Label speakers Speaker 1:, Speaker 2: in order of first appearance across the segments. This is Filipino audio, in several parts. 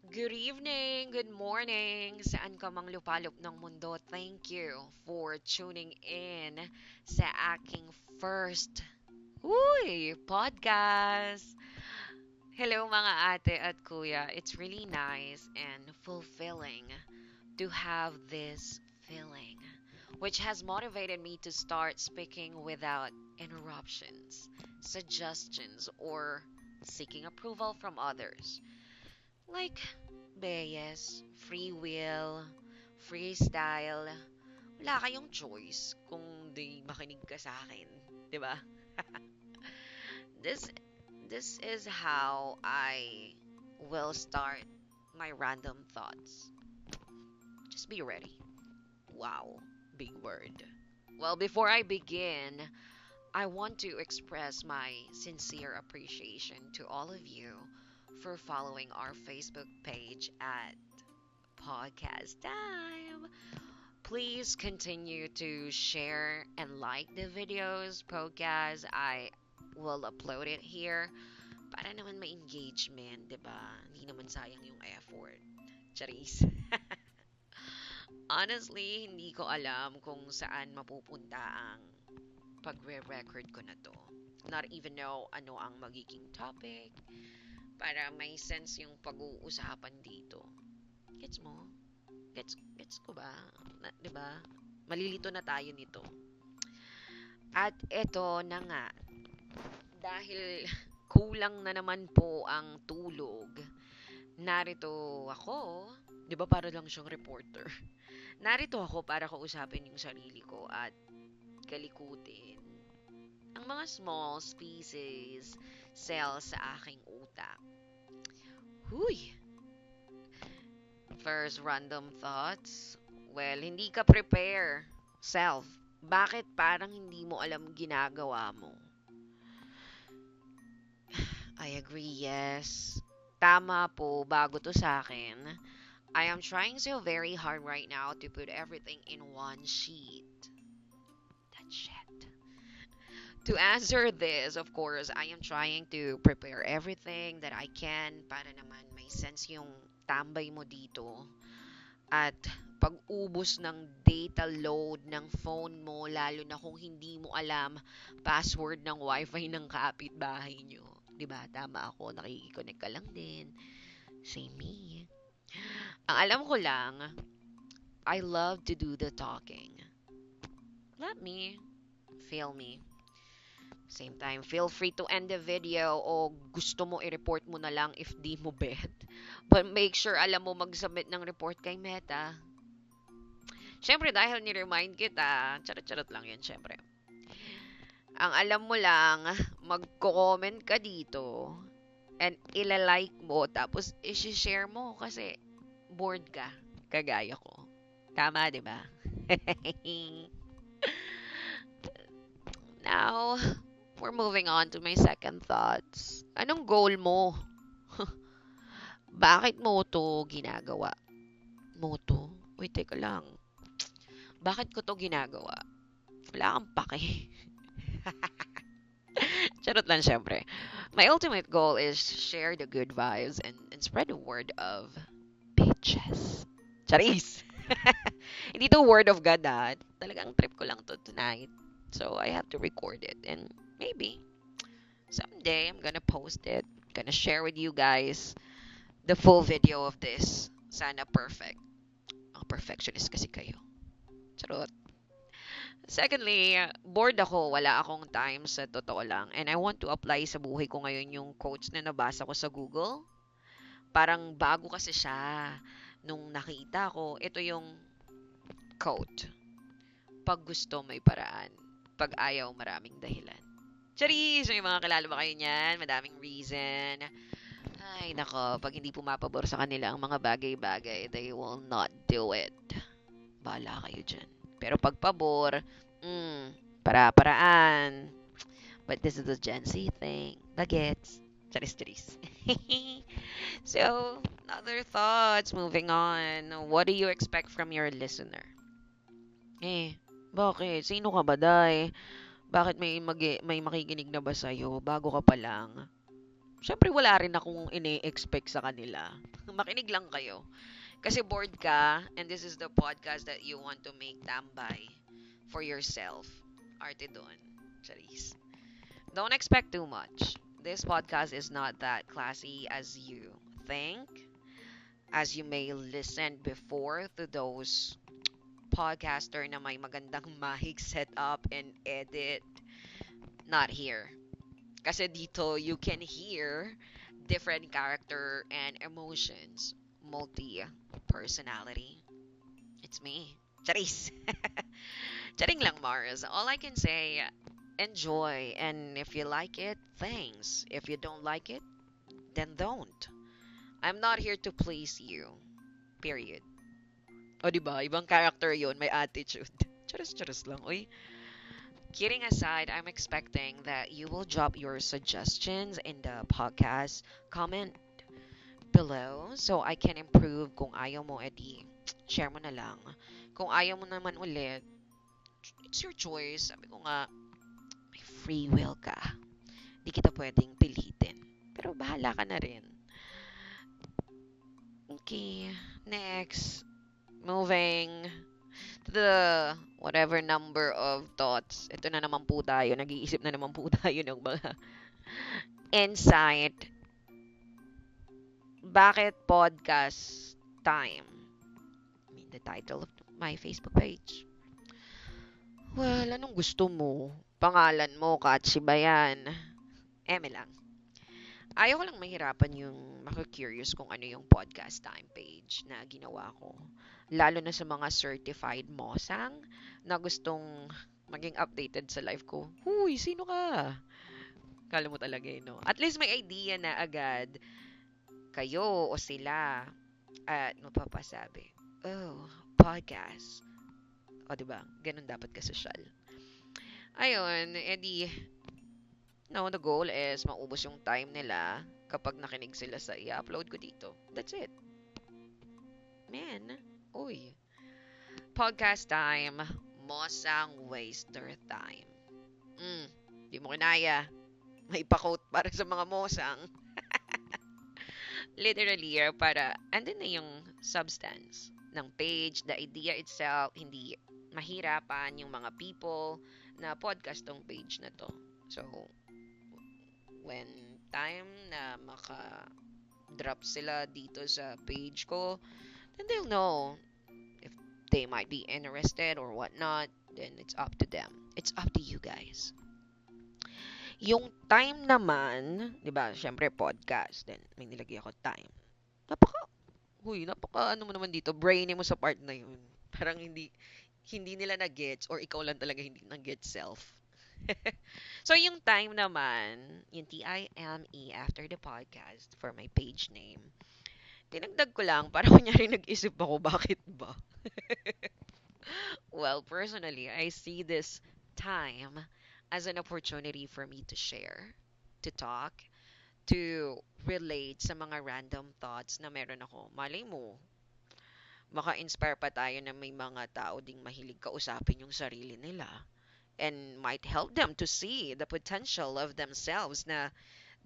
Speaker 1: Good evening, good morning, saan ka mang lupalop ng mundo. Thank you for tuning in sa aking first podcast. Hello mga ate at kuya. It's really nice and fulfilling to have this feeling, which has motivated me to start speaking without interruptions, suggestions, or seeking approval from others. Like Beyes, free will, freestyle, wala kayong choice kung di makinig ka sa akin, 'di ba? This this is how I will start my random thoughts. Just be ready. Wow, big word. Well, before I begin, I want to express my sincere appreciation to all of you for following our Facebook page at Podcast Time. Please continue to share and like the videos, podcast. I will upload it here para naman ma-engagement, 'di ba? Hindi naman sayang yung effort. Charis. Honestly, hindi ko alam kung saan mapupunta ang pagre-record ko na to. Not even know ano ang magiging topic para may sense yung pag-uusapan dito. Gets mo? Gets ko ba? 'Di ba? Malilito na tayo nito. At eto na nga, dahil kulang na naman po ang tulog, narito ako, 'di ba para lang siyang reporter. Narito ako para kausapin yung sarili ko at kalikutin ang mga small species cells sa aking utak. Huy! First random thoughts. Well, hindi ka prepare. Self. Bakit parang hindi mo alam ginagawa mo? I agree, yes. Tama po, bago to sa akin. I am trying so very hard right now to put everything in one sheet. That shit. To answer this, of course, I am trying to prepare everything that I can para naman may sense yung tambay mo dito. At pag-ubos ng data load ng phone mo, lalo na kung hindi mo alam password ng wifi ng kapitbahay nyo. 'Di ba? Tama ako, nakikiconnect ka lang din. Same me. Ang alam ko lang, I love to do the talking. Let me, feel me. Same time, feel free to end the video o gusto mo i-report mo na lang if di mo bet. But make sure alam mo mag-submit ng report kay Meta. Siyempre, dahil ni-remind kita, charot-charot lang yun, siyempre. Ang alam mo lang, magko-comment ka dito and ilalike mo tapos i-share mo kasi bored ka, kagaya ko. Tama, di ba? Now, we're moving on to my second thoughts. Anong goal mo? Bakit mo to ginagawa? Mo to? Wait, teka lang. Bakit ko to ginagawa? Wala kang pake. Charot lang, syempre. My ultimate goal is share the good vibes and spread the word of bitches. Charis! Hindi to word of God, ha? Talagang trip ko lang to tonight. So, I have to record it. And maybe, someday, I'm gonna post it. Gonna share with you guys the full video of this. Sana perfect. Ang perfectionist kasi kayo. Charot. Secondly, bored ako. Wala akong time sa totoo lang. And I want to apply sa buhay ko ngayon yung quotes na nabasa ko sa Google. Parang bago kasi siya. Nung nakita ko, ito yung quote. Pag gusto, may paraan. Pag ayaw, maraming dahilan. Charis! May mga kilala ba kayo niyan? Madaming reason. Ay, nako. Pag hindi pumapabor sa kanila ang mga bagay-bagay, they will not do it. Bahala kayo dyan. Pero pag pabor, para-paraan. But this is the Gen Z thing. Bagets. Charis, charis. So, other thoughts. Moving on. What do you expect from your listener? Eh, bakit? Sino ka ba, day? Bakit may makikinig na ba sa'yo? Bago ka pa lang. syempre wala rin akong ini-expect sa kanila. Makinig lang kayo. Kasi bored ka, and this is the podcast that you want to make tambay for yourself. Arte doon. Charis. Don't expect too much. This podcast is not that classy as you think, as you may listen before to those podcaster na may magandang mic setup and edit. Not here. Kasi dito, you can hear different character and emotions. Multi-personality. It's me. Charis. Charing lang, Mars. All I can say, enjoy. And if you like it, thanks. If you don't like it, then don't. I'm not here to please you. Period. O, diba? Ibang character yon, may attitude. Charis-charis lang. Uy, kidding aside, I'm expecting that you will drop your suggestions in the podcast comment below so I can improve. Kung ayaw mo, edi, share mo na lang. Kung ayaw mo naman ulit, it's your choice. Sabi ko nga, may free will ka. Di kita pwedeng pilitin. Pero bahala ka na rin. Okay, next. Moving to the whatever number of thoughts. Ito na naman po tayo. Nag-iisip na naman po tayo ng mga insight. Bakit podcast time? I mean, the title of my Facebook page. Well, anong gusto mo? Pangalan mo, Katsi ba yan? Eme lang. Ayaw ko lang mahirapan yung maka-curious kung ano yung podcast time page na ginawa ko. Lalo na sa mga certified mosang na gustong maging updated sa life ko. Huy, sino ka? Kala mo talaga no? At least may idea na agad kayo o sila at mapapasabi. Oh, podcast. O, diba? Ganun dapat kasosyal. Ayun, edi, no, the goal is maubos yung time nila kapag nakinig sila sa i-upload ko dito. That's it. Man, uy. Podcast time, mosang waster time. Di mo kinaya. May pa-quote para sa mga mosang. Literally, para, andun na yung substance ng page, the idea itself, hindi mahirapan yung mga people na podcast tong page na to. So, when time na maka-drop sila dito sa page ko, then they'll know if they might be interested or whatnot, then it's up to them. It's up to you guys. Yung time naman, di ba, syempre podcast, then may nilagay ako time. Napaka ano mo naman dito, brainy mo sa part na yun. Parang hindi nila na-gets or ikaw lang talaga hindi na-gets self. So, yung time naman, yung TIME after the podcast for my page name, tinagdag ko lang para kunyari nag-isip ako, bakit ba? Well, personally, I see this time as an opportunity for me to share, to talk, to relate sa mga random thoughts na meron ako. Malay mo, maka-inspire pa tayo na may mga tao ding mahilig kausapin yung sarili nila and might help them to see the potential of themselves na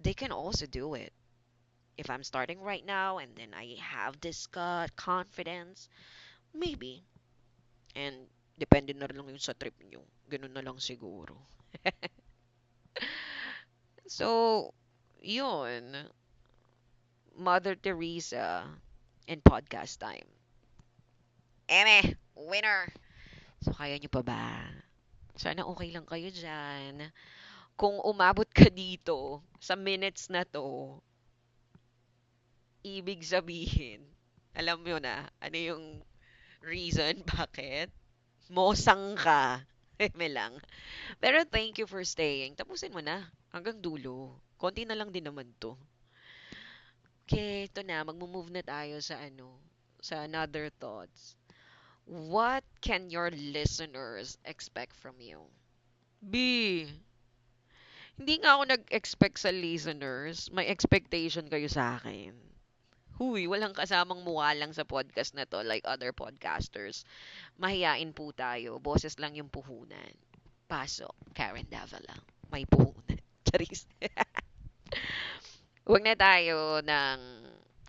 Speaker 1: they can also do it. If I'm starting right now and then I have this confidence, maybe. And depende na rin lang yung sa trip nyo. Ganun na lang siguro. So, yun. Mother Teresa and podcast time. Eme, winner! So, kaya nyo pa ba? Sana okay lang kayo dyan. Kung umabot ka dito sa minutes na to, ibig sabihin, alam mo na, ano yung reason bakit? Mosang ka. Eme lang. Pero thank you for staying. Tapusin mo na. Hanggang dulo. Konti na lang din naman to. Okay, ito na. Magmo-move na tayo sa sa another thoughts. What can your listeners expect from you? B, hindi nga ako nag-expect sa listeners. May expectation kayo sa akin. Huy, walang kasamang mukha lang sa podcast na to like other podcasters. Mahiyain po tayo. Boses lang yung puhunan. Pasok, Karen Davila. May puhunan. Charis. Huwag na tayo ng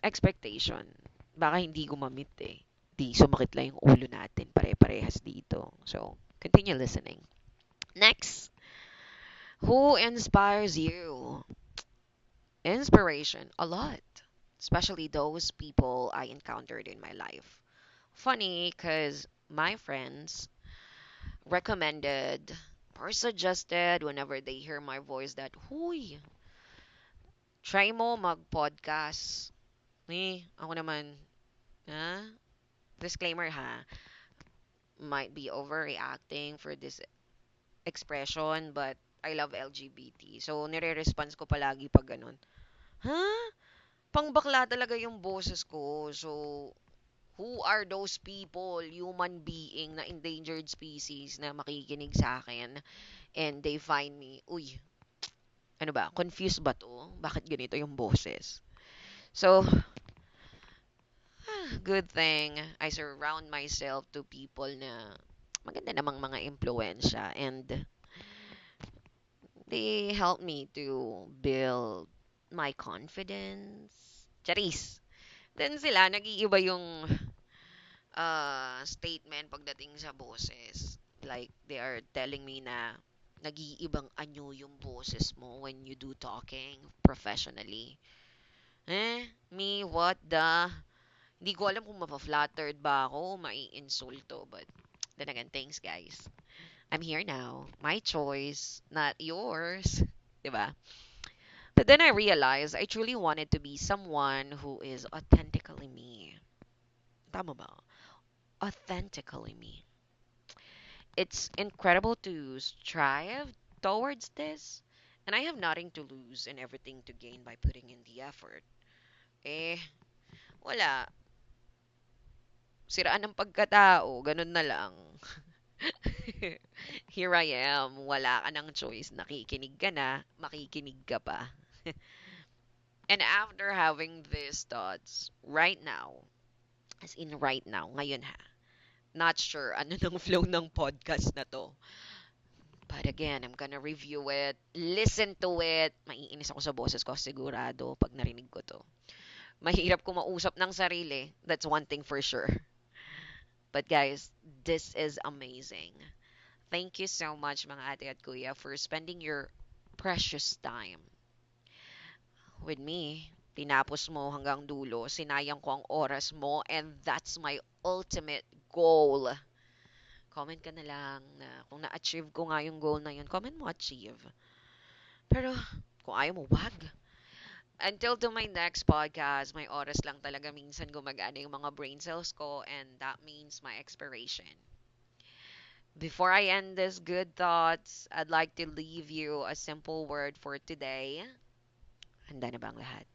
Speaker 1: expectation. Baka hindi gumamit eh. Di sumakit lang yung ulo natin. Pare-parehas dito. So, continue listening. Next, who inspires you? Inspiration, a lot. Especially those people I encountered in my life. Funny, because my friends recommended or suggested whenever they hear my voice that, huy, try mo mag-podcast. Ako naman, ha? Disclaimer ha, might be overreacting for this expression, but I love LGBT. So, nire-response ko palagi pag ganun. Ha? Pangbakla talaga yung boses ko. So, who are those people, human being na endangered species na makikinig sa akin and they find me, uy, ano ba, confused ba to? Bakit ganito yung boses? So, good thing I surround myself to people na maganda namang mga impluensya and they help me to build my confidence. Charis. Then sila, nag-iiba yung statement pagdating sa boses. Like, they are telling me na nag-iibang anyo yung boses mo when you do talking professionally. Me, what the? Hindi ko alam kung mapa-flattered ba ako o mai-insulto. But, then again, thanks guys. I'm here now. My choice, not yours. 'Di ba? But then I realized I truly wanted to be someone who is authentically me. Tama ba? Authentically me. It's incredible to strive towards this, and I have nothing to lose and everything to gain by putting in the effort. Eh, wala. Siraan ng pagkatao, ganun na lang. Here I am, wala ka ng choice, nakikinig ka na, makikinig ka pa. And after having these thoughts, right now, as in right now, ngayon ha, not sure ano nang flow ng podcast na to. But again, I'm gonna review it, listen to it. Maiinis ako sa boses ko, sigurado, pag narinig ko to. Mahirap kumausap ng sarili. That's one thing for sure. But guys, this is amazing. Thank you so much mga ate at kuya for spending your precious time with me. Tinapos mo hanggang dulo, sinayang ko ang oras mo, and that's my ultimate goal. Comment ka na lang na kung na-achieve ko nga yung goal na yun, comment mo achieve. Pero kung ayaw mo, wag. Until to my next podcast, may oras lang talaga minsan gumagana yung mga brain cells ko, and that means my expiration. Before I end this good thoughts, I'd like to leave you a simple word for today. Handa na ba ang lahat?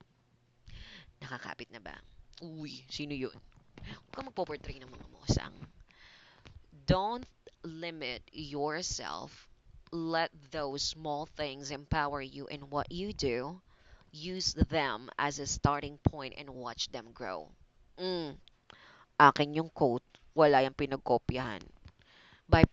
Speaker 1: Nakakapit na ba? Uy, sino yun? Huwag ka magpo-portray ng mga mosang. Don't limit yourself. Let those small things empower you in what you do. Use them as a starting point and watch them grow. Mm, akin yung quote. Wala yung pinagkopyahan. By